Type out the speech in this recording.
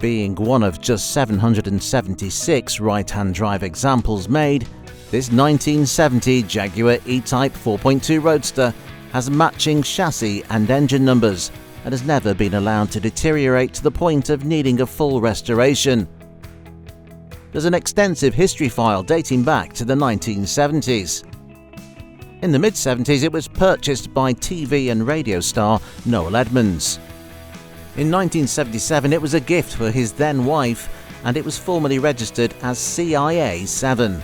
Being one of just 776 right-hand drive examples made, this 1970 Jaguar E-Type 4.2 Roadster has matching chassis and engine numbers and has never been allowed to deteriorate to the point of needing a full restoration. There's an extensive history file dating back to the 1970s. In the mid-70s, it was purchased by TV and radio star Noel Edmonds. In 1977, it was a gift for his then wife, and it was formally registered as CIA 7.